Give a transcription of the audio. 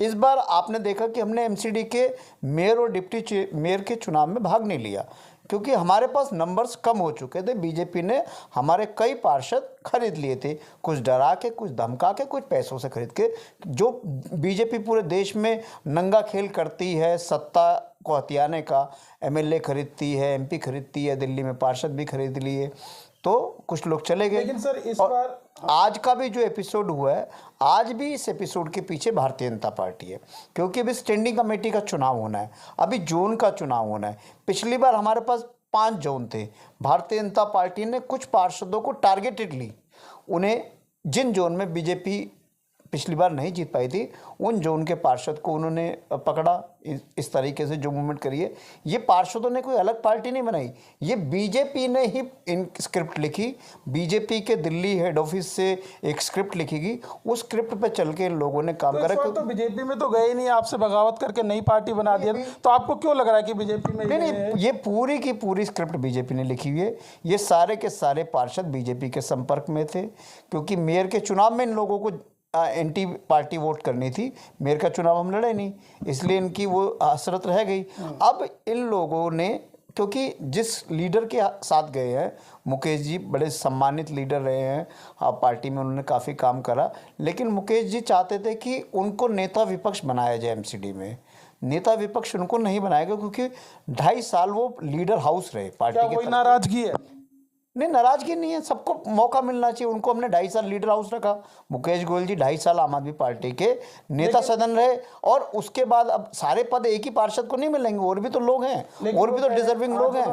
इस बार आपने देखा कि हमने एमसीडी के मेयर और डिप्टी मेयर के चुनाव में भाग नहीं लिया, क्योंकि हमारे पास नंबर्स कम हो चुके थे। बीजेपी ने हमारे कई पार्षद खरीद लिए थे, कुछ डरा के, कुछ धमका के, कुछ पैसों से खरीद के। जो बीजेपी पूरे देश में नंगा खेल करती है सत्ता को हथियाने का, एमएलए खरीदती है, एमपी खरीदती है, दिल्ली में पार्षद भी खरीद लिए, तो कुछ लोग चले गए। लेकिन सर इस बार आज का भी जो एपिसोड हुआ है, आज भी इस एपिसोड के पीछे भारतीय जनता पार्टी है, क्योंकि अभी स्टैंडिंग कमेटी का चुनाव होना है, अभी जोन का चुनाव होना है। पिछली बार हमारे पास 5 जोन थे। भारतीय जनता पार्टी ने कुछ पार्षदों को टारगेटेडली, उन्हें जिन जोन में बीजेपी पिछली बार नहीं जीत पाई थी, उन जोन के पार्षद को उन्होंने पकड़ा। इस तरीके से जो मूवमेंट करी है, ये पार्षदों ने कोई अलग पार्टी नहीं बनाई, ये बीजेपी ने ही इन स्क्रिप्ट लिखी। बीजेपी के दिल्ली हेड ऑफिस से एक स्क्रिप्ट लिखी, उस स्क्रिप्ट पे चल के इन लोगों ने काम करा। तो बीजेपी में तो गए नहीं, आपसे बगावत करके नई पार्टी बना दिया, तो आपको क्यों लग रहा है कि बीजेपी में नहीं, ये पूरी की पूरी स्क्रिप्ट बीजेपी ने लिखी हुई है। ये सारे के सारे पार्षद बीजेपी के संपर्क में थे, क्योंकि मेयर के चुनाव में इन लोगों को एंटी पार्टी वोट करनी थी। मेयर का चुनाव हम लड़े नहीं, इसलिए इनकी वो हसरत रह गई। अब इन लोगों ने, क्योंकि जिस लीडर के साथ गए हैं, मुकेश जी बड़े सम्मानित लीडर रहे हैं, पार्टी में उन्होंने काफ़ी काम करा, लेकिन मुकेश जी चाहते थे कि उनको नेता विपक्ष बनाया जाए एमसीडी में। नेता विपक्ष उनको नहीं बनाया गया, क्योंकि 2.5 साल वो लीडर हाउस रहे पार्टी के। कोई नाराजगी है? नहीं, नाराजगी नहीं है, सबको मौका मिलना चाहिए। उनको हमने 2.5 साल लीडर हाउस रखा। मुकेश गोयल जी 2.5 साल आम आदमी पार्टी के नेता सदन रहे, और उसके बाद अब सारे पद एक ही पार्षद को नहीं मिलेंगे, और भी तो लोग हैं, और भी तो डिजर्विंग लोग हैं।